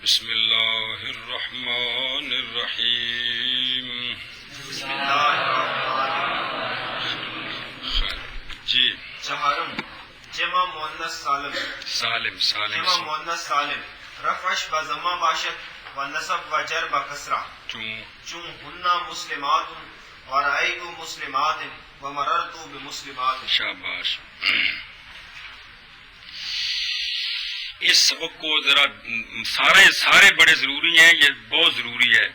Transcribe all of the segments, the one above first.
بسم اللہ الرحمن الرحیم. بسم اللہ الرحمن جی چہارم جمع مؤنث سالم. سالم جمع مؤنث سالم رفعش بضمہ باشد و نصب و جر بکسرہ. چون ہننا مسلمات و رأیت مسلمات و مررت بمسلمات. شاباش. اس سبق کو ذرا سارے بڑے ضروری ہیں، یہ بہت ضروری ہے.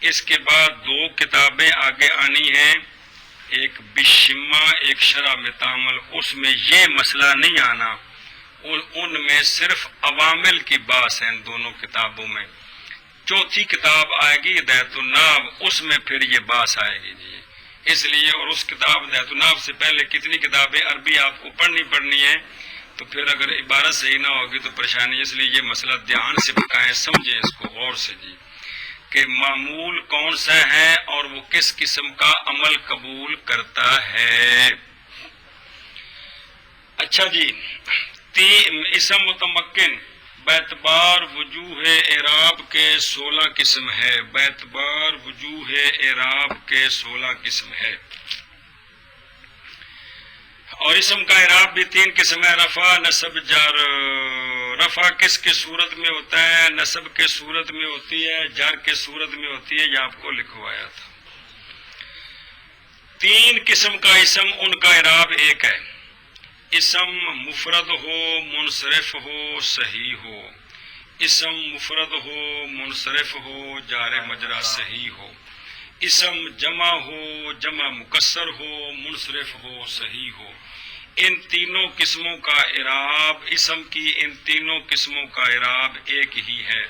اس کے بعد دو کتابیں آگے آنی ہیں، ایک بشمہ ایک شرح متعامل. اس میں یہ مسئلہ نہیں آنا، ان میں صرف عوامل کی بات ہے ان دونوں کتابوں میں. چوتھی کتاب آئے گی ہدایت الناب، اس میں پھر یہ بات آئے گی جی. اس لیے اور اس کتاب ہدایت الناب سے پہلے کتنی کتابیں عربی آپ کو پڑھنی ہے، تو پھر اگر عبارت صحیح نہ ہوگی تو پریشانی. اس لیے یہ مسئلہ دھیان سے پکائیں، سمجھیں اس کو غور سے جی، کہ معمول کون سا ہے اور وہ کس قسم کا عمل قبول کرتا ہے. اچھا جی، اسم متمکن باعتبار وجوہ اعراب کے 16 قسم ہے. باعتبار وجوہ اعراب کے 16 قسم ہے. اور اسم کا اعراب بھی 3 قسم ہے، رفع نصب جر. رفع کس کے صورت میں ہوتا ہے؟ نصب کے صورت میں ہوتی ہے، جر کے صورت میں ہوتی ہے. یہ آپ کو لکھوایا تھا. 3 قسم کا اسم، ان کا اعراب ایک ہے. اسم مفرد ہو، منصرف ہو، صحیح ہو. اسم مفرد ہو، منصرف ہو، جار مجرا صحیح ہو. اسم جمع ہو، جمع مکسر ہو، منصرف ہو، صحیح ہو. ان تینوں قسموں کا اعراب، اسم کی ان تینوں قسموں کا اعراب ایک ہی ہے.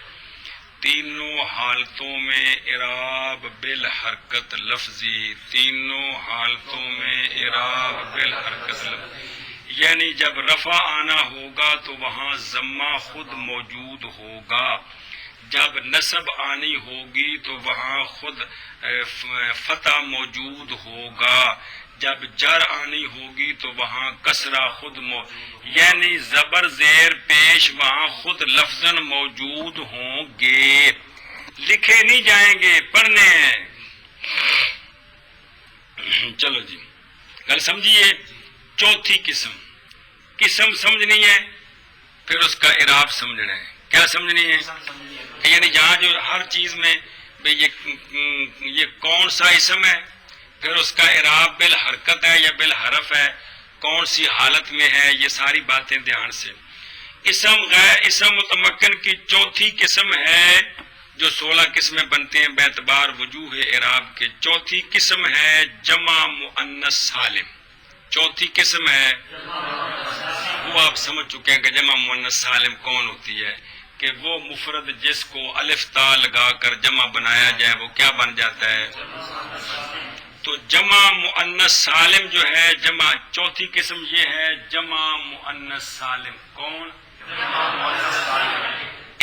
تینوں حالتوں میں اعراب بالحرکت لفظی. تینوں حالتوں میں اعراب بالحرکت لفظی، یعنی جب رفع آنا ہوگا تو وہاں ضمہ خود موجود ہوگا. جب نصب آنی ہوگی تو وہاں خود فتح موجود ہوگا. جب جر آنی ہوگی تو وہاں کسرہ خود یعنی زبر زیر پیش وہاں خود لفظاً موجود ہوں گے. لکھے نہیں جائیں گے، پڑھنے ہیں. چلو جی، گل سمجھیے. چوتھی قسم سمجھنی ہے، پھر اس کا اعراب سمجھنا ہے. کیا سمجھنی ہے؟ یعنی جہاں جو ہر چیز میں یہ کون سا اسم ہے، پھر اس کا اعراب بالحرکت ہے یا بالحرف ہے، کون سی حالت میں ہے، یہ ساری باتیں دھیان سے. اسم متمکن کی چوتھی قسم ہے، جو 16 قسمیں بنتے ہیں باعتبار وجوہ اعراب کے. چوتھی قسم ہے جمع مؤنث سالم. چوتھی قسم ہے، وہ آپ سمجھ چکے ہیں کہ جمع مؤنث سالم کون ہوتی ہے، کہ وہ مفرد جس کو الف تا لگا کر جمع بنایا جائے وہ کیا بن جاتا ہے. تو جمع مؤنث سالم جو ہے، جمع چوتھی قسم یہ ہے جمع مؤنث سالم. کون؟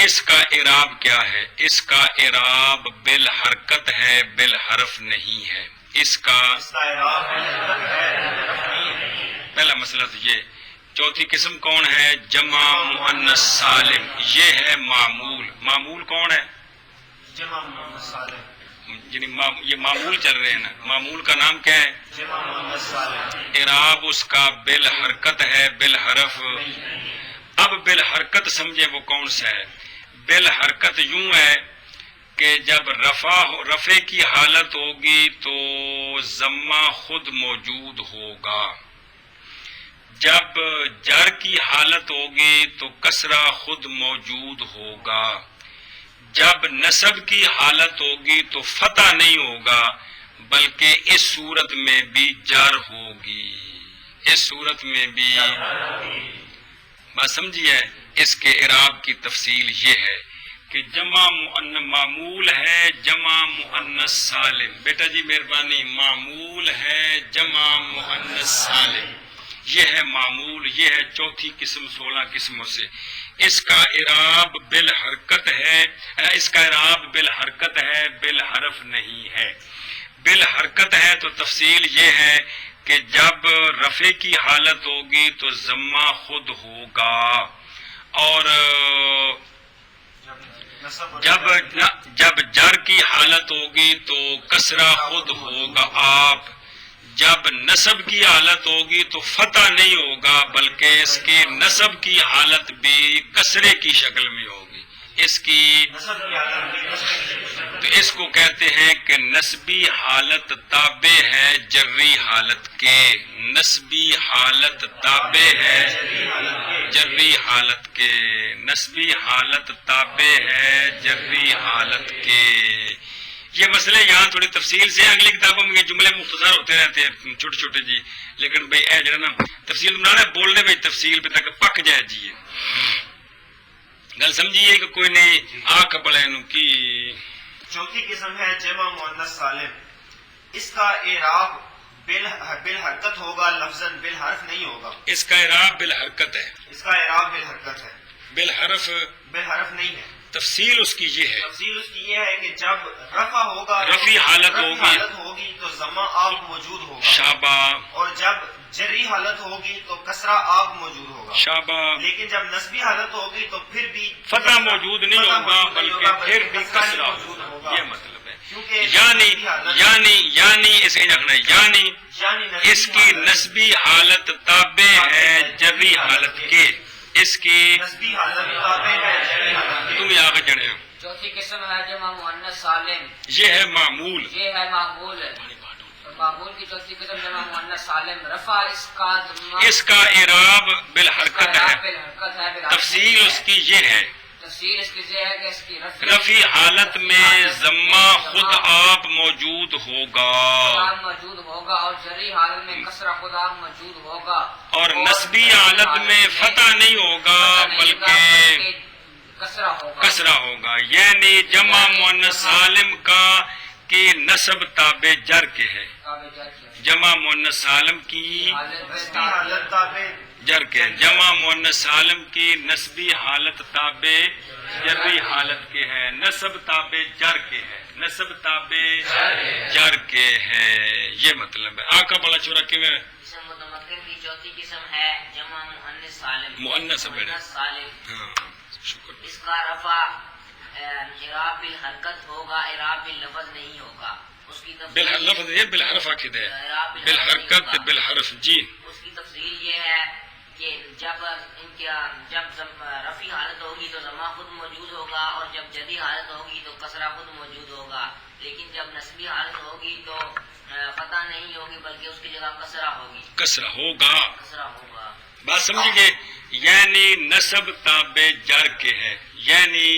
اس کا اعراب کیا ہے؟ اس کا اعراب بالحرکت ہے، بالحرف نہیں ہے. اس کا پہلا مسئلہ تو یہ. چوتھی قسم کون ہے؟ جمع مؤنث سالم. یہ ہے معمول. معمول کون ہے؟ جمع مؤنث سالم. یعنی یہ معمول چل رہے ہیں نا. معمول کا نام کیا ہے؟ جمع مؤنث سالم. اعراب اس کا بالحرکت ہے، بالحرف. اب بالحرکت سمجھے وہ کون سا ہے. بالحرکت یوں ہے کہ جب رفع کی حالت ہوگی تو ضمہ خود موجود ہوگا. جب جر کی حالت ہوگی تو کسرہ خود موجود ہوگا. جب نصب کی حالت ہوگی تو فتح نہیں ہوگا، بلکہ اس صورت میں بھی جر ہوگی. اس صورت میں بھی بات سمجھیے. اس کے اعراب کی تفصیل یہ ہے کہ جمع معمول ہے جمع مؤنث سالم. بیٹا جی مہربانی، معمول ہے جمع مؤنث سالم. یہ ہے معمول. یہ ہے چوتھی قسم 16 قسموں سے. اس کا اعراب بالحرکت ہے. اس کا اعراب بالحرکت ہے، بالحرف نہیں ہے. بالحرکت ہے تو تفصیل یہ ہے کہ جب رفع کی حالت ہوگی تو ضمہ خود ہوگا، اور جب جر کی حالت ہوگی تو کسرہ خود ہوگا آپ، جب نصب کی حالت ہوگی تو فتح نہیں ہوگا بلکہ اس کی نصب کی حالت بھی کسرے کی شکل میں ہوگی، اس کی تو اس کو کہتے ہیں کہ نسبی حالت تابع ہے جری حالت کے، نسبی حالت تابع ہے جری حالت کے، نسبی حالت تابع ہے جری حالت کے۔ یہ مسئلے یہاں تھوڑی تفصیل سے، اگلی کتابوں میں یہ جملے مختصر ہوتے رہتے ہیں چھوٹے چھوٹے جی، لیکن بھائی اے جو ہے نا تفصیل بنانا ہے، بولنے میں تفصیل پہ تک پک جائے جی، گل سمجھیے کہ کوئی نہیں آ کپڑے کی۔ چوتھی قسم ہے جمع مؤنث سالم، اس کا اعراب بالحرکت ہوگا، لفظاً بالحرف نہیں ہوگا، اس کا اعراب بالحرکت ہے، اس کا اعراب بالحرکت ہے، بالحرف نہیں ہے۔ تفصیل اس کی یہ ہے، تفصیل اس کی یہ ہے کہ جب رفع ہوگا، رفعی حالت ہوگی تو ضمہ آپ موجود ہوگا، شابہ، اور جب جری حالت ہوگی تو کسرہ آپ موجود ہوگا، شابہ، لیکن جب نسبی حالت ہوگی تو پھر بھی فتح موجود نہیں ہوگا بلکہ پھر بھی کسرہ ہوگا، یہ مطلب ہے۔ یعنی اس کے یعنی اس کی نسبی حالت تابع ہے جری حالت کے، اس کی نسبی حالت تابع ہے جری حالت کے۔ تم آگے چڑھے۔ چوتھی قسم ہے جمع مؤنث سالم، یہ ہے معمول، یہ ہے معمول، معمول کی چوتھی قسم جمع مؤنث سالم، رفع اس کا اعراب بالحرکت ہے، تفصیل اس کی یہ ہے، تفصیل اس کی یہ ہے کہ اس کی رفعی حالت میں ضمہ خود آپ موجود ہوگا، موجود ہوگا، اور جری حالت میں کسرہ خود آپ موجود ہوگا، اور نسبی حالت میں فتح نہیں ہوگا بلکہ کسرہ ہوگا، یعنی جمع مؤنث سالم کا کی نسب تابع جر کے ہے، جمع مؤنث سالم کی حالت تابع جر کے، جمع مؤنث سالم کی نسبی حالت تابع جری حالت کے ہے، نسب تابع جر کے ہے، نسب تابع جر کے ہے، یہ مطلب ہے۔ آقا بڑا چورا کی میں متمکن کی چوتھی قسم ہے جمع مؤنث سالم، مؤنث سالم، ہاں شکر، اس کا رفع اعراب بالحرکت ہوگا، اعراب باللفظ نہیں ہوگا، اس کی باللفظ یہ بالحرف آخد ہے، بالحرکت بالحرف جی۔ اس کی تفصیل یہ ہے کہ جب رفعی حالت ہوگی تو ضمہ خود موجود ہوگا، اور جب جدی حالت ہوگی تو کسرہ خود موجود ہوگا، لیکن جب نسبی حالت ہوگی تو فتح نہیں ہوگی بلکہ اس کی جگہ کسرہ ہوگی، کسرہ ہوگا، کسرہ ہوگا۔ بات سمجھیے، یعنی نسب تابع جر کے ہے، یعنی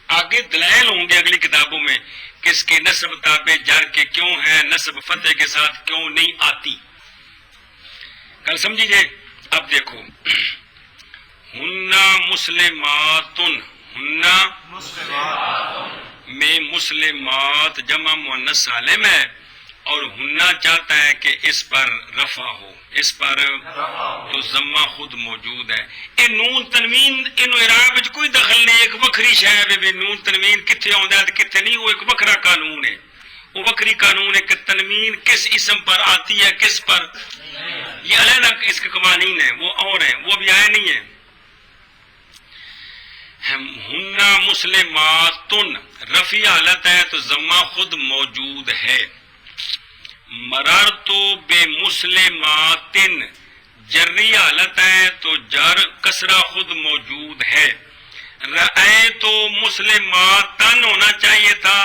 آگے دلائل ہوں گے اگلی کتابوں میں کہ اس کے نسب تابع جر کے کیوں ہے، نسب فتح کے ساتھ کیوں نہیں آتی، کل سمجھیے۔ اب دیکھو، ہنہ مسلماتن، ہنہ میں مسلمات جمع مؤنث سالم ہے، اور ہنہ چاہتا ہے کہ اس پر رفع ہو، اس پر تو ضمہ خود موجود ہے۔ اے نون تنوین انو اعراب وچ کوئی دخل نہیں، ایک وکری شے ہے بھی نون تنوین کتھے آندا ہے تے کتھے نہیں، وہ ایک وکرا قانون ہے، وہ وکری قانون ہے کہ تنوین کس اسم پر آتی ہے کس پر، یہ علیحدہ اس کے قوانین ہیں، وہ اور ہیں، وہ بھی آئے نہیں ہیں۔ ہنہ مسلماتن رفع حالت ہے تو ضمہ خود موجود ہے، مررتو بے مسلماتن جری حالت ہے تو جر کسرہ خود موجود ہے، رأیتو مسلماتن ہونا چاہیے تھا،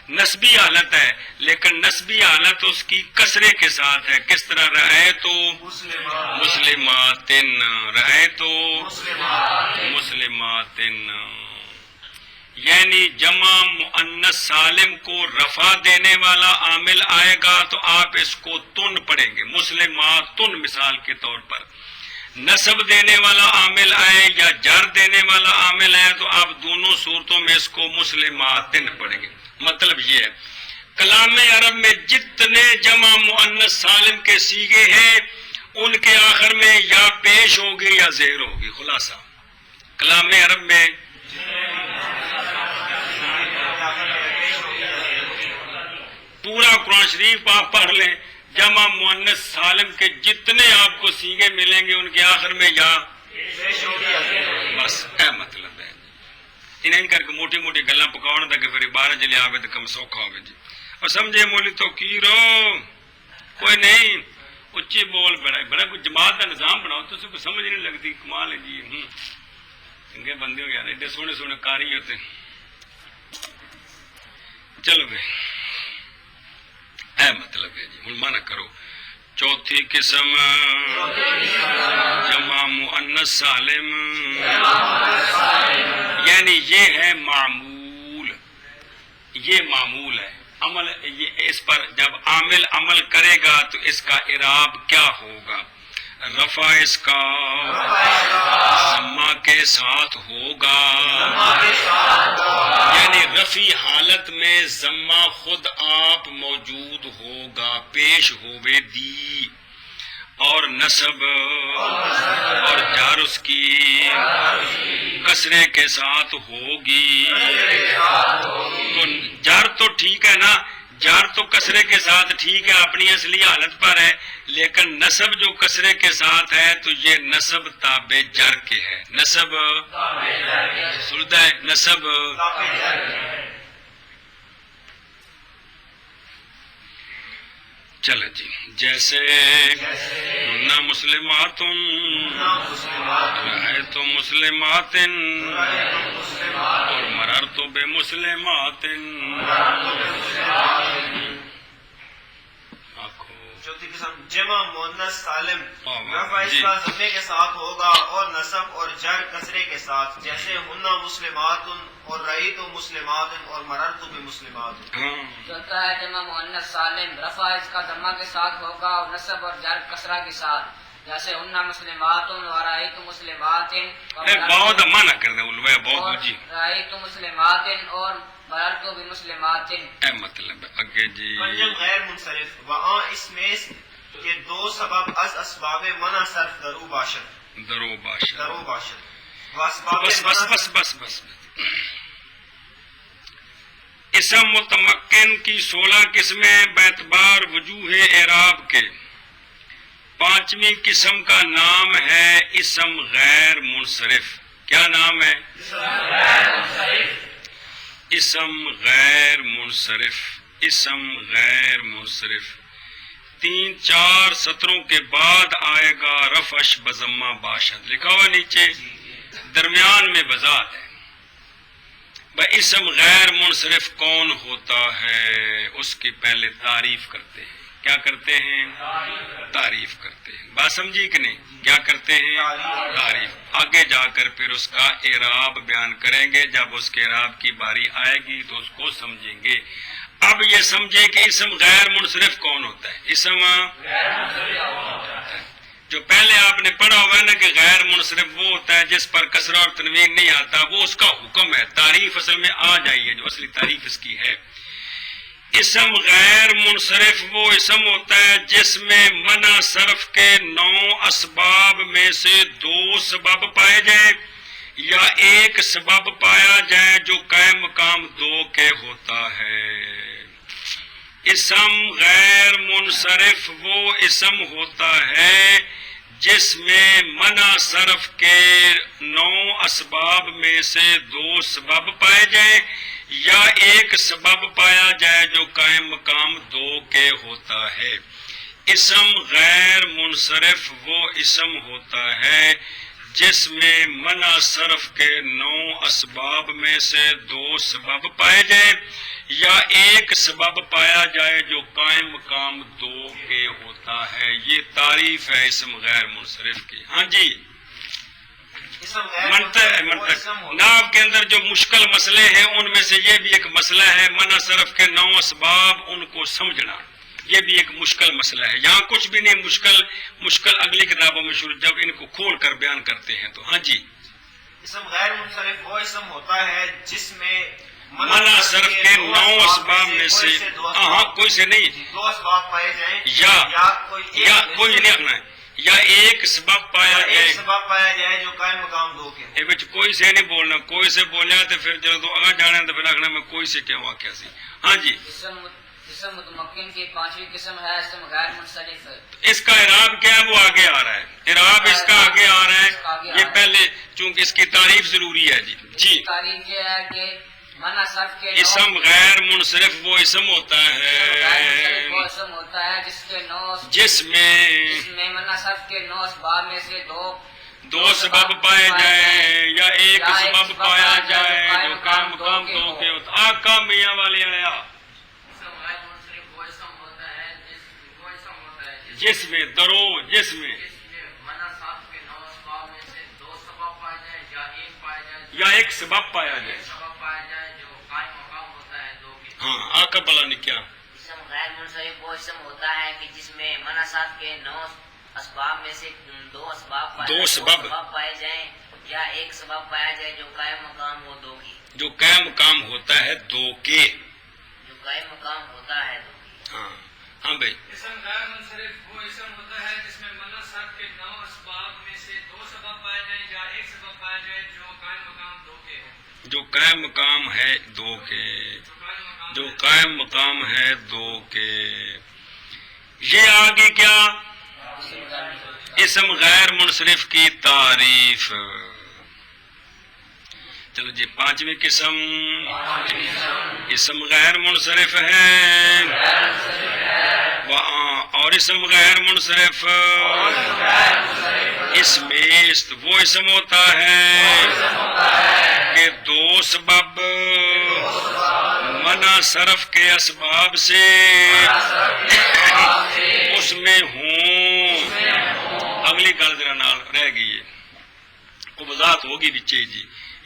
نسبی حالت ہے لیکن نسبی حالت اس کی کسرے کے ساتھ ہے، کس طرح رأیتو مسلماتن، رأیتو مسلماتن، یعنی جمع مؤنث سالم کو رفع دینے والا عامل آئے گا تو آپ اس کو تن پڑھیں گے، مسلماتن مثال کے طور پر، نسب دینے والا عامل آئے یا جر دینے والا عامل آئے تو آپ دونوں صورتوں میں اس کو مسلماتن پڑھیں گے۔ مطلب یہ ہے کلام عرب میں جتنے جمع مؤنث سالم کے صیغے ہیں ان کے آخر میں یا پیش ہوگی یا زیر ہوگی، خلاصہ کلام عرب میں پورا قرآن شریف آپ پڑھ لیں، جمع مؤنث سالم کے جتنے آپ کو صیغے ملیں گے ان کے آخر میں یا بس انہیں کر کے موٹی موٹی گلاں پکاؤن تک پھر 12 چلے آوے تو کم سوکھا ہوگا جی اور سمجھے مولی تو کی رو کوئی نہیں اچھی بول بڑا کوئی جماعت کا نظام بناؤ تو کوئی سمجھ نہیں لگتی کمال ہے جی چنگے بندے ہو یار ایڈے سونے سونے کاری ہوتے چلو بھائی اے مطلب ہے جی ہن مانا کرو چوتھی قسم جمع مؤنث سالم یعنی یہ ہے معمول یہ معمول ہے عمل یہ اس پر جب عامل عمل کرے گا تو اس کا اعراب کیا ہوگا رفع اس کا ضمہ کے ساتھ ہوگا یعنی رفع حالت میں ضمہ خود آپ موجود ہوگا پیش ہوئے دی اور نصب اور جار اس کی کسرے کے ساتھ ہوگی تو جار تو ٹھیک ہے نا جار تو کسرے کے ساتھ ٹھیک ہے اپنی اصلی حالت پر ہے لیکن نصب جو کسرے کے ساتھ ہے تو یہ نصب تابع جر کے ہے نصب سنتا ہے نصب چلو جی جیسے نہ مسلمات رأیت مسلمات اور مررت بمسلمات چوتھی قسم جمع مؤنث سالم رفع اس کا ضمے کے ساتھ ہوگا اور نصب اور جر کسرے کے ساتھ جیسے ہن مسلمات اور رأیت مسلمات اور مررت بمسلمات چوتھا ہے جمع مؤنث سالم رفع اس کا ضمہ کے ساتھ ہوگا اور نصب اور جر کسرہ کے ساتھ جیسے ہن مسلمات اور رأیت مسلمات بہت مانا کر دے علماء بہت جی رأیت مسلمات اور مررت بمسلمات اے مطلب اگے جی پنجم غیر منصرف وہاں اس میں کہ دو سبب از اسباب منع صرف درو باشد بس بس بس بس بس اسم متمکن کی 16 قسمیں باعتبار وجوہ اعراب کے 5ویں قسم کا نام ہے اسم غیر منصرف کیا نام ہے اسم غیر منصرف اسم غیر منصرف 3-4 سطروں کے بعد آئے گا رفعش بضمہ باشد لکھا ہوا نیچے درمیان میں وضاحت ہے بھائی اسم غیر منصرف کون ہوتا ہے اس کی پہلے تعریف کرتے ہیں کیا کرتے ہیں تعریف کرتے ہیں بات سمجھی کہ نہیں کیا کرتے ہیں تعریف آگے جا کر پھر اس کا اعراب بیان کریں گے جب اس کے اعراب کی باری آئے گی تو اس کو سمجھیں گے اب یہ سمجھے کہ اسم غیر منصرف کون ہوتا ہے اسم جو پہلے آپ نے پڑھا ہوا ہے نا کہ غیر منصرف وہ ہوتا ہے جس پر کسرہ اور تنوین نہیں آتا وہ اس کا حکم ہے تعریف اصل میں آ جائیے جو اصلی تعریف اس کی ہے اسم غیر منصرف وہ اسم ہوتا ہے جس میں منع صرف کے 9 اسباب میں سے 2 سبب پائے جائیں یا ایک سبب پایا جائے جو قائم مقام 2 کے ہوتا ہے اسم غیر منصرف وہ اسم ہوتا ہے جس میں منع صرف کے 9 اسباب میں سے 2 سبب پائے جائیں یا ایک سبب پایا جائے جو قائم مقام 2 کے ہوتا ہے اسم غیر منصرف وہ اسم ہوتا ہے جس میں منع صرف کے 9 اسباب میں سے 2 سبب پائے جائیں یا ایک سبب پایا جائے جو قائم مقام 2 کے ہوتا ہے یہ تعریف ہے اسم غیر منصرف کی ہاں جی ناو کے اندر جو مشکل مسئلے ہیں ان میں سے یہ بھی ایک مسئلہ ہے منع صرف کے 9 اسباب ان کو سمجھنا یہ بھی ایک مشکل مسئلہ ہے یہاں کچھ بھی نہیں مشکل اگلی کتابوں میں شروع جب ان کو کھول کر بیان کرتے ہیں تو ہاں جی اسم غیر منصرف وہ اسم ہوتا ہے جس میں منع صرف کے 9 اسباب میں سے ہاں کوئی سے نہیں 2 اسباب پائے جائیں یا کوئی نہیں رکھنا ہے یا ایک سبب پایا جائے جو قائم مقام 2 کے وچ کوئی سے نہیں بولنا کوئی سے بولیا تو پھر جب اگا جانا تو پھر آخنا میں کوئی سے کیا واقعہ سی ہاں جی اسم متمکن کی 5ویں قسم ہے اسم غیر منصرف اس کا اعراب کیا ہے وہ آگے آ رہا ہے اعراب اس کا آگے آ رہا ہے یہ پہلے چونکہ اس کی تعریف ضروری ہے جی تعریف یہ ہے کہ منع صرف کے اسم غیر منصرف وہ اسم ہوتا ہے وہ اسم ہوتا ہے جس کے نو جس میں منع صرف کے 9 اسباب میں سے دو سبب پائے جائیں یا ایک سبب پایا جائے جو قائم مقام دو کے ہوتا آقا میاں والے آیا جس میں درو جس میں یا ایک سبب پایا جائے ہاں آقا بلا نے کیا اسم غیر منصرف وہ اسم ہوتا ہے کہ جس میں منع صرف کے 9 اسباب میں سے دو سبب پائے جائیں یا ایک سبب پایا جائے جو قائم مقام ہو دو کی جو قائم مقام ہوتا ہے دو کے جو قائم مقام ہوتا ہے دو کی ہاں ہاں بھائی اسم غیر منصرف وہ اسم ہوتا ہے جس میں منع صرف کے 9 اسباب میں سے دو سبب پائے جائیں یا ایک سبب پایا جائے جو قائم مقام دو کے ہے جو قائم مقام ہے دو کے جو قائم مقام ہے دو کے یہ آگے کیا اسم غیر منصرف کی تعریف چلو جی 5ویں قسم اسم غیر منصرف ہے اور اسم غیر منصرف اس میں وہ اسم ہوتا ہے کہ دو سبب منع صرف کے اسباب سے اس میں ہوں اگلی گل ذرا نال رہ گئی ہے وضاحت ہوگی بچے جی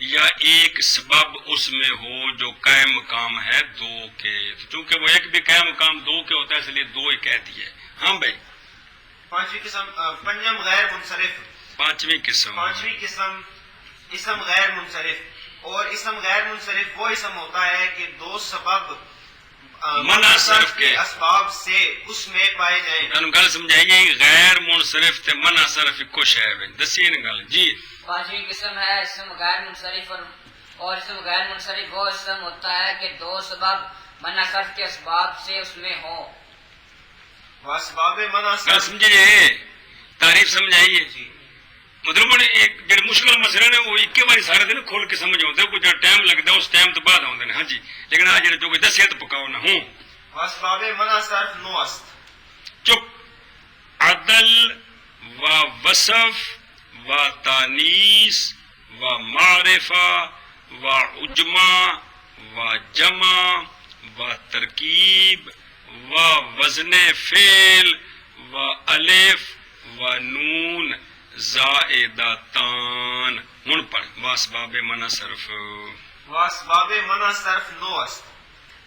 یا ایک سبب اس میں ہو جو قائم مقام ہے دو کے چونکہ وہ ایک بھی قائم مقام دو کے ہوتا ہے اس لیے دو ہی کہہ دیے ہاں بھائی 5ویں قسم پنجم غیر منصرف 5ویں قسم اسم غیر منصرف اور اسم غیر منصرف وہ اسم ہوتا ہے کہ دو سبب منع صرف کے اسباب سے اس میں پائے جائیں گل سمجھائیے غیر منصرف تے منع صرف کچھ ہے دسی گل جی 5ویں قسم ہے اسم غیر منصرف اور اسم غیر منصرف وہ اسم ہوتا ہے کہ دو سبب منع صرف کے اسباب سے اس میں ہو اسباب منع صرف سمجھیے تعریف سمجھائیے مطلب ایک جڑے مشکل مسئلے نے وہ ایک بار سارے دن کھول کے سمجھ آتے کچھ ٹائم لگتا ہے اس ٹائم تو بعد آتے ہیں ہاں جی لیکن آج جڑے جو دسے تو پکاؤ نہ ہوں اسباب منع صرف 9 چپ عدل و وصف و تانیث و معرفہ و اجمع و جمع و ترکیب و وزن فعل و الف و نون زائدتان ہن پڑھ واسباب منع صرف واسباب منع صرف 9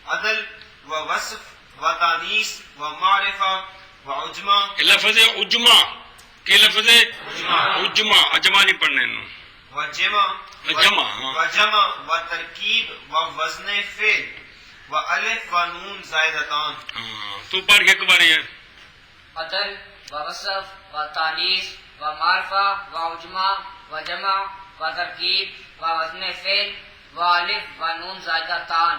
عدل و وصف و تانیث و معرفہ و اجمع لفظ اجمع کہ لفظ اجمع اجمع نہیں پڑھنے نو و جمع جمع و جمع و ترکیب و وزن فعل و الف و نون زائدتان تو پڑھ کے ایک بار ہے عدل و وصف و تانیث و معرفہ و اجمع و جمع و ترکیب و وزن فعل و الف و نون زائدتان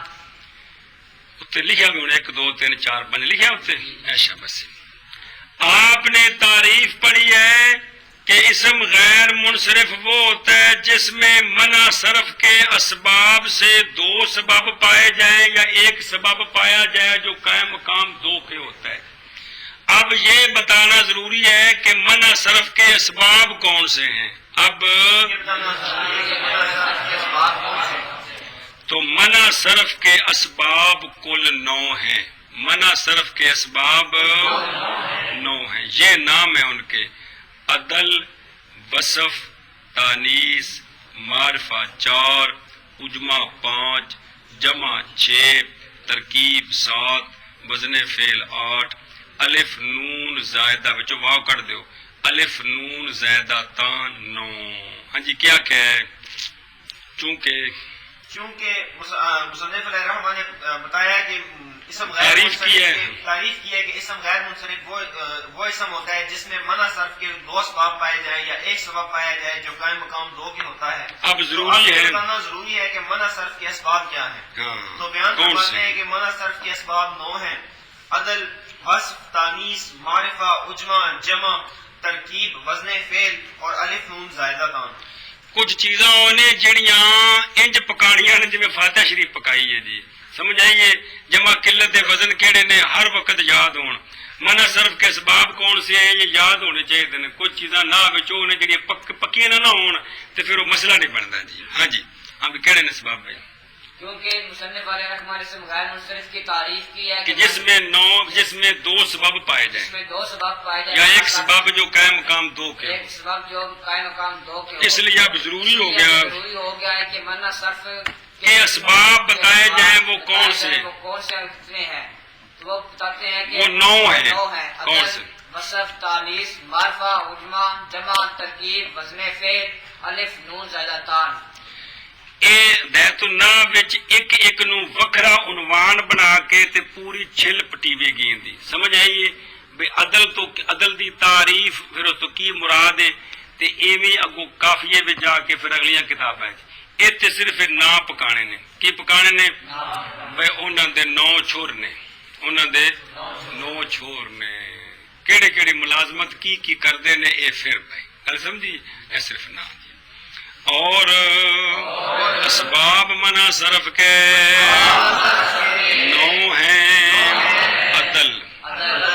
اتنے لکھا بھی ہونا 1 2 3 4 5 لکھا اتنے ایسا بس آپ نے تعریف پڑھی ہے کہ اسم غیر منصرف وہ ہوتا ہے جس میں منع صرف کے اسباب سے دو سبب پائے جائیں یا ایک سبب پایا جائے جو قائم مقام دو کے ہوتا ہے اب یہ بتانا ضروری ہے کہ منع صرف کے اسباب کون سے ہیں اب تو منع صرف کے اسباب کل 9 ہیں منع صرف کے اسباب 9 ہیں یہ نام ہے ان کے عدل وصف تانیث معرفہ 4 اجمع 5 جمع 6 ترکیب 7 وزن فعل 8 الف نون زائدہ بچو واو کر دیو الف نون زائدہ تان 9 ہاں جی کیا ہے چونکہ مصنف علیہ الرحمٰن نے بتایا کہ اسم غیر تعریف کی ہے کہ اسم غیر منصرف وہ اسم ہوتا ہے جس میں منع صرف کے 2 اسباب پائے جائیں یا ایک سبب پایا جائے جو قائم مقام 2 کے ہوتا ہے اب ضروری ہے کہ منع صرف کے اسباب کیا ہیں تو بیان فرماتے ہیں کہ منع صرف کے اسباب 9 ہیں عدل وصف تانیث معرفہ اجمع جمع ترکیب وزن فعل اور الف نون زائدہ تان کچھ چیزاں نے جڑیاں انج پکانیاں نے جویں فاتحہ شریف پکائی ہے جی، سمجھ آئیے؟ جمع قلت وزن کیڑے نے ہر وقت یاد ہون، منع صرف کے اسباب کون سے ہیں یہ یاد ہونے چاہیے نے، کچھ چیزاں نہ وچوں نے جڑی پکیاں نہ ہون تے پھر وہ مسئلہ نہیں بنتا جی۔ ہاں جی، ہاں بھی کیڑے نے اسباب ہے؟ کیونکہ مصنف علیہ رحمہ سے غیر منصرف کی تعریف کی ہے کہ جس میں دو سبب پائے جائیں، جس میں دو سبب پائے جائیں، یا ایک سبب جو قائم مقام دو کے، ایک سبب جو قائم مقام دو کے ہو، اس لیے اب ضروری ہو گیا ہے کہ منع صرف کہ اسباب بتائے جائیں وہ کون سے کتنے ہیں، تو وہ بتاتے ہیں کہ وہ 9 ہیں۔ کون سے؟ وصف، تانیث، معرفہ، عجمہ، جمع، ترکیب، وزن فعل، الف نون زائدہ تان۔ اے بیت اللہ وچ ایک ایک نو وکھرا عنوان بنا کے تے پوری چھل پٹیوے گئی دی، سمجھ آئیے؟ بے عدل دی تعریف پھر اس تو کی مراد ہے تے ایویں اگوں کافیے وچ جا کے پھر اگلیاں کتاباں اتنے صرف نا پکانے نے، کی پکانے نے؟ بھائی انہاں دے 9 چھور نے، انہاں دے 9 چھور نے، کیڑے کیڑی ملازمت کی کردے نے، اے پھر بھائی گل سمجھی؟ اے صرف نا جی۔ اور اسباب منع صرف کے 9 ہیں، عدل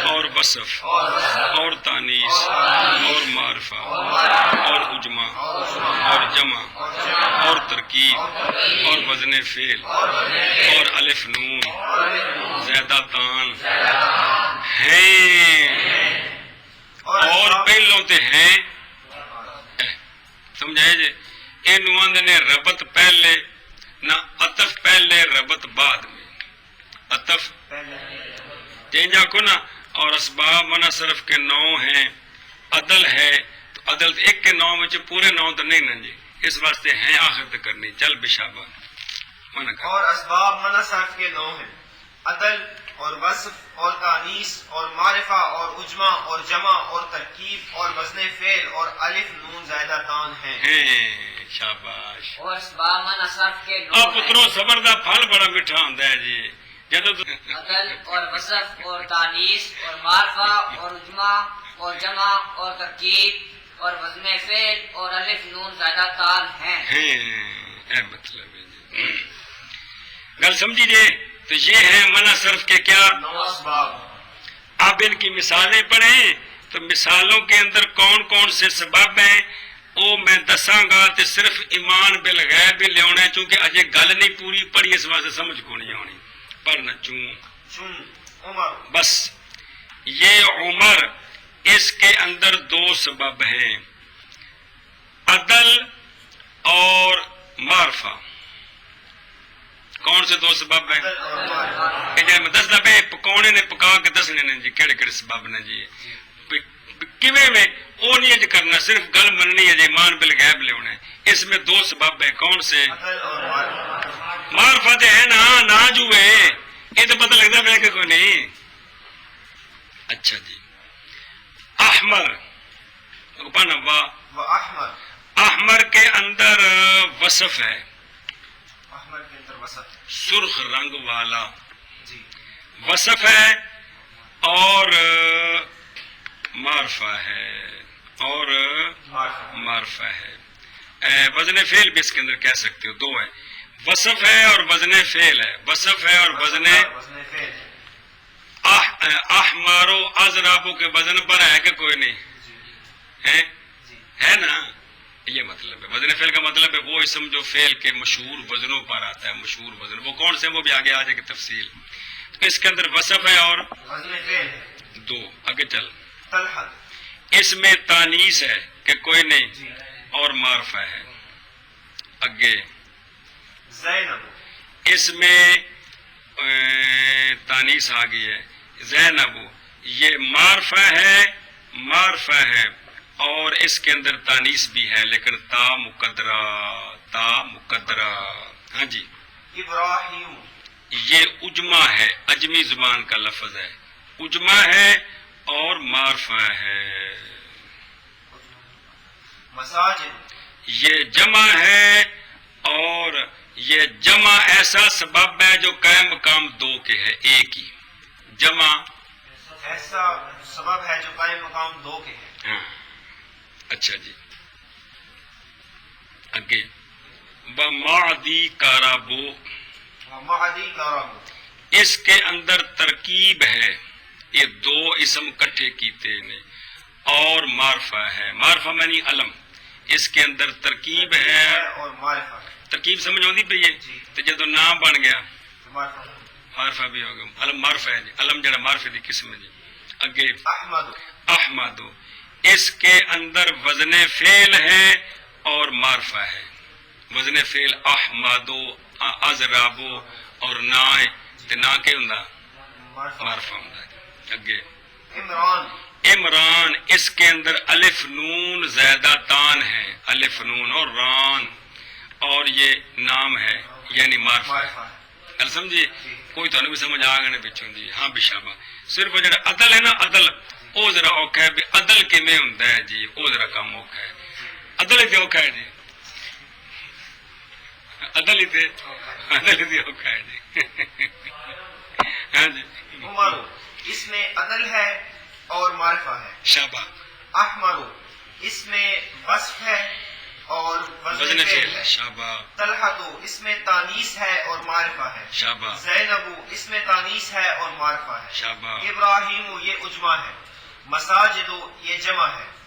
اور وصف اور تانیث اور معرفہ اور عجمہ اور جمع اور ترکیب اور وزن فعل اور الف نون زیادہ تان ہیں، اور پہلوں تے ہیں، سمجھائے جی؟ انہوں نے ربط پہلے نہ عطف پہلے ربط بعد میں، عطف چینجا کو نا، اور اسباب منع صرف کے 9 ہیں، عدل ہے تو عدل ایک کے 9 میں پورے 9 تو نہیں نا جی، اس واسطے ہیں آخر تک کرنی، چل بشابہ منع کر۔ اور اسباب منع صرف کے 9 ہیں، عدل اور وصف اور تانیث اور معرفہ اور عجمہ اور جمع اور ترکیب اور وزن فعل اور الف نون زائدہ تان ہیں۔ شاباش۔ اور اسباب منع صرف کے 9 اب پترو صبر دا پھل بڑا میٹھا ہوندا ہے جی، جدوں عدل اور وصف اور تانیث اور معرفہ اور عجمہ اور جمع اور ترکیب اور وزن فعل اور الف نون زائدہ تان ہیں۔ اے مطلب ہے جی، گل سمجھی جی؟ تو یہ ہے منع صرف کے کیا 9 اسباب۔ آپ ان کی مثالیں پڑھیں تو مثالوں کے اندر کون کون سے سبب ہیں وہ میں دساں گا، تے صرف ایمان بالغیب بھی لیاونا ہے، چونکہ اجے گل نہیں پوری پڑھی اس واسطے سمجھ کو نہیں آنی، پڑھنا چون عمر، بس یہ عمر، اس کے اندر 2 سبب ہیں، عدل اور معرفہ۔ کون سے 2 سبب ہیں؟ میں دسنا پہ پکونے نے پکا کے دسنے نے جی کہڑے کہڑے سبب نے جی، کیویں میں وہ نہیں کرنا، صرف گل مننی ہے جی، ایمان بالغیب لے ہونا ہے۔ اس میں 2 سبب ہیں، کون سے؟ معرفت ہے نا جو ہے، یہ تو پتہ لگتا پہ کہ کوئی نہیں۔ اچھا جی، احمر احمر کے اندر وصف ہے، سرخ رنگ والا وصف ہے، اور معرفہ ہے، اور معرفہ ہے۔ وزن فعل بھی اس کے اندر کہہ سکتے ہو، 2 ہے، وصف ہے اور وزن فعل ہے، وصف ہے اور وزن احمر و ازرابو کے وزن پر ہے کہ کوئی نہیں ہے نا؟ یہ مطلب ہے وزن فعل کا مطلب ہے وہ اسم جو فعل کے مشہور وزنوں پر آتا ہے، مشہور وزن وہ کون سے، وہ بھی آگے آ جائے گی تفصیل۔ اس کے اندر وصف ہے اور 2، آگے چل۔ اس میں تانیث ہے کہ کوئی نہیں، اور معرفہ ہے، آگے۔ اس میں تانیث آ گئی ہے، زینب، یہ معرفہ ہے، معرفہ ہے، اور اس کے اندر تانیث بھی ہے لیکن تا مقدرہ۔ ہاں جی، ابراہیم، یہ اجمہ ہے، اجمی زبان کا لفظ ہے، اجمہ ہے اور معرفہ ہے۔ مساجد، یہ جمع ہے، اور یہ جمع ایسا سبب ہے جو قائم مقام 2 کے ہے، ایک ہی جمع ایسا سبب ہے جو قائم مقام 2 کے ہیں۔ ہاں، اچھا جی، اگے ومعدی کارابو، ومعدی کارابو، اس کے اندر ترکیب ہے، یہ دو اسم کٹھے کیتے نے، اور معرفہ ہے، معرفہ معنی علم، اس کے اندر ترکیب ہے اور معرفہ ہے۔ ترکیب سمجھ آتی پی ہے جی۔ تو جدو نام بن گیا معرفہ، معرفہ بھی ہو گیا، علم معرفہ ہے جی، علم جڑا معرفہ دی قسم ہے جی۔ اگے احمد، احمد، اس کے اندر وزن فعل ہے اور معرفہ ہے، وزن فعل احمدو ازرابو، اور نا ہے تے نا کے ہوندا معرفہ، معرفہ ہوندا ہے۔ اگے عمران، عمران، اس کے اندر الف نون زیادہ تان ہے، الف نون اور ران، اور یہ نام ہے یعنی معرفہ ہے۔ معرفہ ہے۔ گل سمجھے؟ کوئی تو بھی سمجھ آ گئے پچھوں دی؟ ہاں بشابہ، صرف وہ جڑا عدل ہے نا، عدل او ذرا اوکھا ہے، عدل کیویں ہوندا ہے جی، او ذرا کم اوکھا ہے، عدل ہی اوکھا ہے جی، عدل ہی اوکھا ہے جی۔ ہاں جی، عمر، اس میں عدل ہے اور معرفہ ہے۔ شابہ، احمر، اس میں وصف ہے اور وزن فعل فعل، ہے۔ شابہ طلحۃ، اس میں تانیث ہے اور معرفہ ہے۔ شابہ زینب، اس میں تانیث ہے اور معرفہ ہے۔ شابہ۔ ابراہیم، یہ اجمع ہے۔ مساجد، یہ جمع ہے۔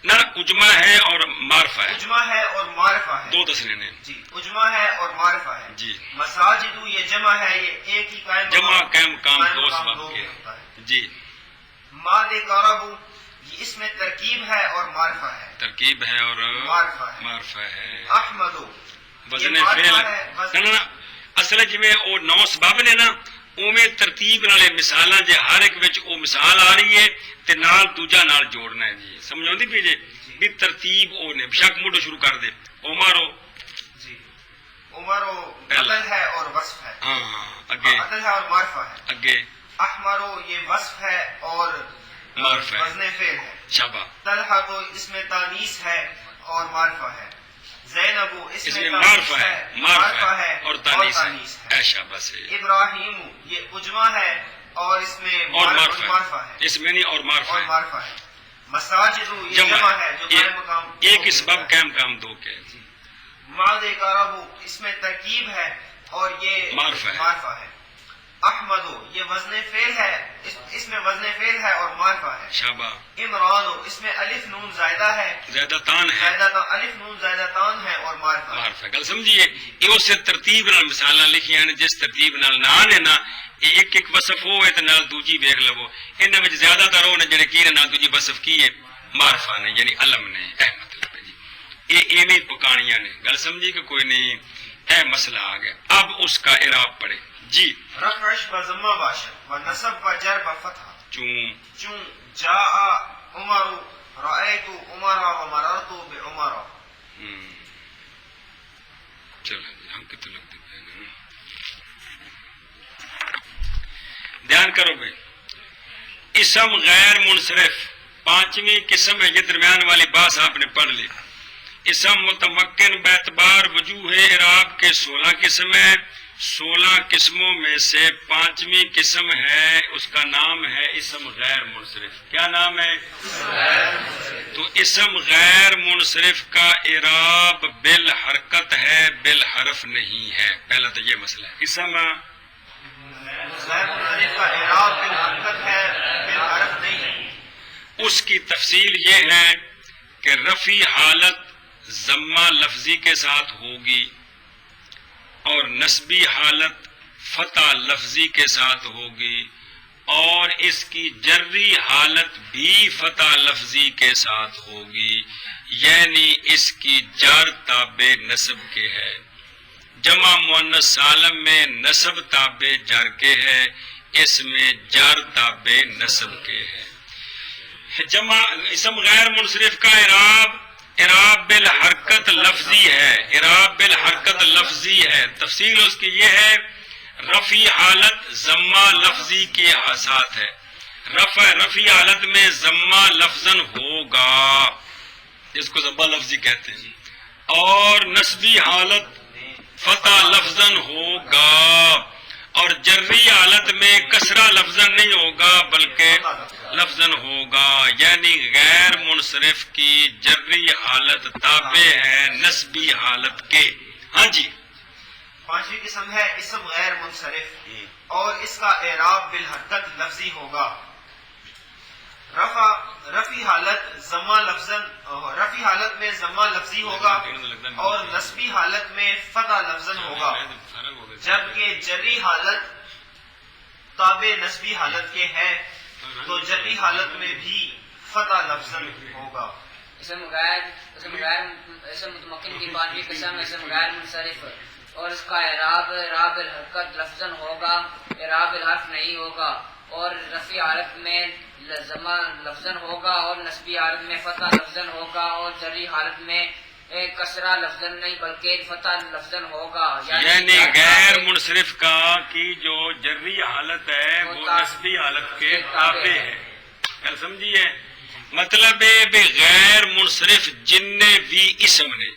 نہ اجمع ہے اور معرفہ ہے، اجمع ہے اور معرفہ ہے۔ دو تسنے نے جی، اجمع ہے اور معرفہ ہے۔ جی۔ مساجد، یہ جمع ہے، یہ ایک ہی قائم جمع مقام- قائم مقام قائم دو مقام سبب دو کے میں ہوتا ہے۔ جی، ماد کاربو، یہ اس میں ترکیب ہے اور معرفہ ہے۔ ترکیب ہے اور معرفہ ہے۔ معرفہ ہے، احمد، وزن یہ فعل معرفہ ہے، وزن- نہ اصل جویں او نو سبب نے نا، اوویں ترتیب نالے مثالاں جے ہر ایک وچ او مثال آ رہی ہے تے نال دوجا نال جوڑنا ہے جی، سمجھ آندی پئی جی؟ بھی ترتیب او نے بشک مڈو شروع کر دے، عمرو، جی، عمر عدل ہے اور وصف ہے۔ ہاں اگے عدل ہے اور معرفہ ہے۔ اگے احمر، یہ وصف ہے اور معرفہ ہے۔ وزن فعل ہے۔ شابہ، طلحہ، اس میں تانیث ہے اور معرفہ ہے۔ زینب، اس اس میں میں معرفہ تانیث ہے، معرفہ ہے اور تانیث ہے۔ ہے، شابہ سے، ابراہیم، یہ اجمع ہے اور اس میں اور معرفہ معرفہ ہے، اس میں نہیں اور معرفہ اور ہے، معرفہ ہے۔ مساجد، یہ جمع جمع ہے جو ہے، قائم مقام ایک اس باب قائم کام دو کے، ماد کاربو، اس میں ترکیب ہے اور یہ معرفہ ہے۔ احمد، یہ وزن فعل ہے، اس میں وزن فعل ہے اور معرفہ ہے۔ شابہ، عمران، اس میں الف نون زائدہ ہے، زیادہ تان ہے، الف نون زائدہ تان ہے اور معرفہ ہے۔ معرفہ ہے۔ گل سمجھیے، یہ اس ترتیب نال مثالاں لکھیاں نے، جس ترتیب نال نام ہے نا، ایک ایک وصف ہوئے تے نال دوجی ویکھ لو، انہاں وچ زیادہ تر وہ نے جڑے کی نے نال دوجی وصف کی ہے، معرفہ نے یعنی علم نے، اے مطلب ہے جی، یہ ایویں پکانیاں نے، گل سمجھی کہ کوئی نہیں، اے مسئلہ آ گیا۔ اب اس کا اعراب پڑھے جی، رفعش و ضمہ باشد و نصب و جر و فتح، چون چون جاء عمر رأیت عمر و مررت بعمر۔ چلو جی، ہم کتنے لگتے ہیں، دھیان کرو بھائی، اسم غیر منصرف پانچویں قسم ہے، یہ درمیان والی بات آپ نے پڑھ لی۔ اسم متمکن باعتبار وجوہ اعراب کے 16 قسم ہے، 16 قسموں میں سے پانچویں قسم ہے، اس کا نام ہے اسم غیر منصرف۔ کیا نام ہے؟ تو اسم غیر منصرف کا اعراب بالحرکت ہے، بالحرف نہیں ہے، پہلا تو یہ مسئلہ ہے۔ اسم غیر منصرف کا اعراب بالحرکت ہے، بالحرف نہیں ہے۔ اس کی تفصیل یہ ہے کہ رفع حالت ضمہ لفظی کے ساتھ ہوگی اور نسبی حالت فتح لفظی کے ساتھ ہوگی، اور اس کی جری حالت بھی فتح لفظی کے ساتھ ہوگی، یعنی اس کی جر تابع نسب کے ہے۔ جمع مؤنث سالم میں نسب تابع جر کے ہے، اس میں جر تابع نسب کے ہے۔ جمع اسم غیر منصرف کا اعراب بالحرکت لفظی ہے، اعراب بالحرکت لفظی ہے۔ تفصیل اس کی یہ ہے، رفع حالت ضمہ لفظی کے ساتھ ہے، رفع حالت میں ضمہ لفظاً ہوگا، جس کو ضمہ لفظی کہتے ہیں، اور نسبی حالت فتح لفظاً ہوگا، اور جری حالت میں کسرہ لفظاً نہیں ہوگا بلکہ لفظن ہوگا، یعنی غیر منصرف کی جری حالت تابع ہے نسبی حالت کے. ہاں جی. پانچویں قسم ہے اسم غیر منصرف اور اس کا اعراب بالحرکت لفظی ہوگا. رفعی حالت میں ضمہ لفظی ہوگا اور نسبی حالت میں فتح لفظن ہوگا، جبکہ جری حالت تابع نسبی حالت کے ہے تو جری حالت میں بھی فتح لفظن ہوگا. اسم متمکن کی پانچویں قسم اسم غیر منصرف اور اس کا اعراب الحرکت لفظن ہوگا، اعراب الحرف نہیں ہوگا، اور رفعی حالت میں ضمہ لفظن ہوگا اور نسبی حالت میں فتح لفظن ہوگا، اور جری حالت میں کسرہ لفظن نہیں بلکہ فتح لفظن ہوگا. یعنی غیر منصرف کا کی جو جری حالت ہے وہ نسبی حالت کے تابع ہے. گل سمجھیے؟ مطلب ہے بھی غیر منصرف جننے بھی اسم نے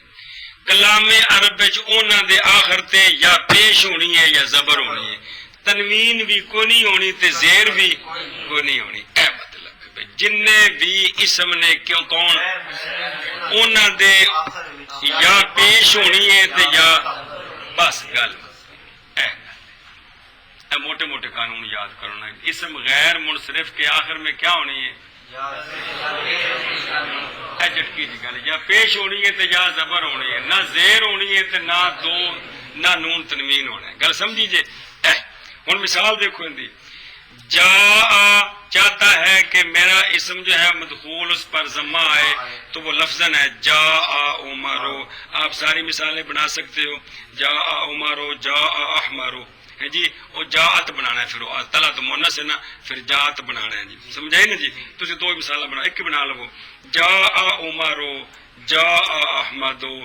کلام عرب وچ انہاں دے آخر تے یا پیش ہونی ہے یا زبر ہونی ہے، تنوین بھی کو نہیں ہونی تے زیر بھی کو نہیں ہونی. اے مطلب ہے جننے بھی اسم نے کیوں کون انہاں دے یا پیش ہونی ہے تے یا بس گل. اے موٹے موٹے قانون یاد کرنا ہے. اسم غیر منصرف کے آخر میں کیا ہونی ہے؟ جٹکی جی گل یا پیش ہونی ہے تے یا زبر ہونی ہے، نہ زیر ہونی ہے تے نہ نون تنوین ہونا ہے. گل سمجھی جے؟ ہن مثال دیکھو اندی. جا چاہتا ہے کہ میرا اسم جو ہے مدخول اس پر ضمہ آئے تو وہ لفظن ہے جا عمرو. آپ ساری مثالیں بنا سکتے ہو. جا عمرو، جا احمرو ہے جی، وہ جاعت بنانا ہے، پھر تلا تو مونس ہے نا، پھر جاعت بنانا ہے جی. سمجھائی نا جی؟ تسی دو مثال بنا، ایک بنا لو. جا عمرو، جا احمدو.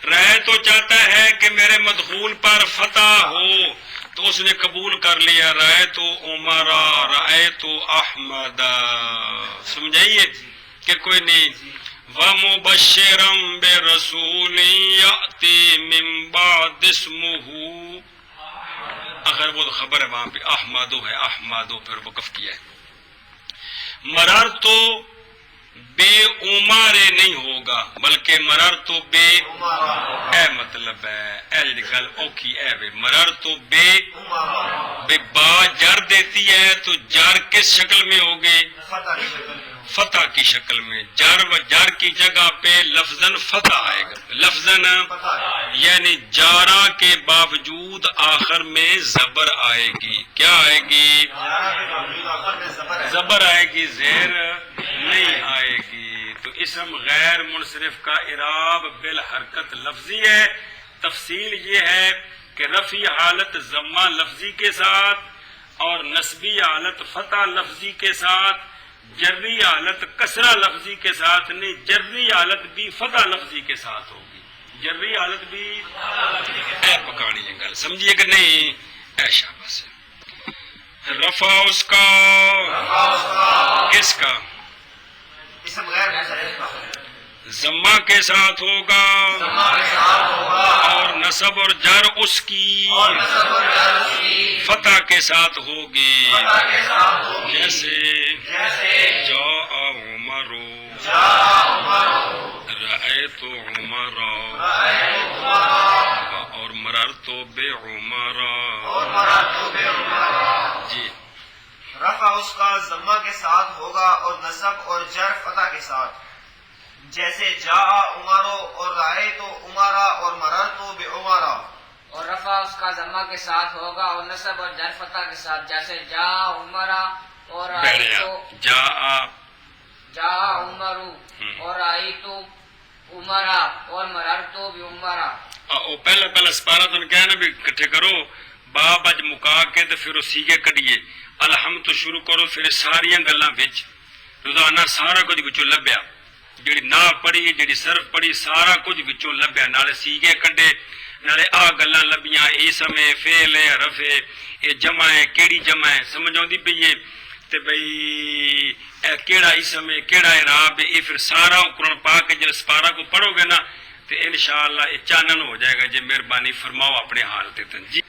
رائے تو چاہتا ہے کہ میرے مدخول پر فتح ہو تو اس نے قبول کر لیا رائے تو عمرہ، رائے تو احمد. سمجھائیے کہ کوئی نہیں. وَمُبَشِّرًا بِرَسُولٍ يَأْتِي مِن بَعْدِ اسْمُهُ. اگر وہ خبر ہے وہاں پہ احمدو ہے، احمدو پھر وقف کیا ہے. مرر تو بے عمارے نہیں ہوگا بلکہ مرر تو بے اے مطلب ہے اے جڑی گل اوکھی اے بے مرر تو بے با جر دیتی ہے تو جر کس شکل میں ہوگی؟ فتح کی شکل میں. جر و جر کی جگہ پہ لفظن فتح آئے گا. لفظن یعنی جارا کے باوجود آخر میں زبر آئے گی. کیا آئے گی؟ زبر آئے گی، زیر نہیں آئے گی. تو اسم غیر منصرف کا اعراب بالحرکت لفظی ہے. تفصیل یہ ہے کہ رفعی حالت ضمہ لفظی کے ساتھ اور نسبی حالت فتح لفظی کے ساتھ، جری حالت کسرہ لفظی کے ساتھ نہیں، جری حالت بھی فتح لفظی کے ساتھ ہوگی. جری حالت بھی اے پکانی ہے گل سمجھیے کہ نہیں؟ اے شاباش. رفع اس کا کس کا؟ ضمہ کے ساتھ ہوگا اور نصب اور جر اس کی فتح کے ساتھ ہوگی. جیسے جاء عمرو، رأیت عمرا، اور مررت بعمرا. جی. رفع اس کا ضمہ کے ساتھ ہوگا اور نصب اور جر فتح کے ساتھ، جیسے جا عمرو اور رأیت عمرا اور مررت بعمرا. اور رفع اس کا ضمہ کے ساتھ ہوگا اور نصب اور جر فتح کے ساتھ، جیسے جا عمرا اور جا عمرو اور رأیت عمرا اور مررت بعمرا. پہلا سپارہ تو کہنا بھی کٹھے کرو باب اج مکا کے تو پھر سیگے کڈیے الحمد تو شروع کرو. پھر ساری گلاں وچ روزانہ سارا کچھ وچوں لبیا، جڑی نا پڑھی جڑی صرف پڑھی سارا کچھ وچوں لبیا، نالے سیگے کڈے، نالے آ گلاں لبیاں اسم ہے، فعل ہے، حرف ہے، یہ جمع ہے، کیڑی جمع ہے سمجھ آندی پئی ہے تے بھئی اے کیڑا اسم ہے کیڑا اعراب ہے. یہ پھر سارا قرآن پاک کے جب سپارہ کو پڑھو گے نا تو انشاءاللہ یہ چانن ہو جائے گا. جی مہربانی فرماؤ اپنے حال تے جی.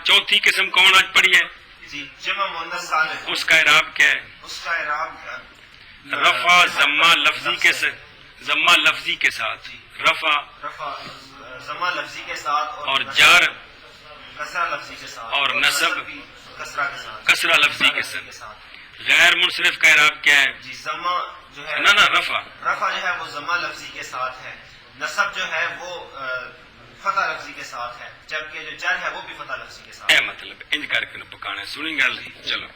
چوتھی قسم کون آج پڑھی ہے؟ جی جمع مؤنث سالم اس کا اعراب کیا ہے؟ اس کا اعراب رفع ضمہ لفظی کے ضمہ لفظی کے ساتھ، رفع رفع ضمہ لفظی کے ساتھ اور جار کسرہ لفظی کے ساتھ اور نصب کسرہ کے ساتھ کسرہ لفظی کے ساتھ۔ غیر منصرف کا اعراب کیا ہے؟ جی ضمہ جو ہے نہ رفع رفع جو ہے وہ ضمہ لفظی کے ساتھ ہے، نصب جو ہے وہ فتح لفظی کے ساتھ ہے، جبکہ جو جر ہے وہ بھی فتح لفظی کے ساتھ ہے۔ مطلب انج کر کے پکانا سنی گل چلو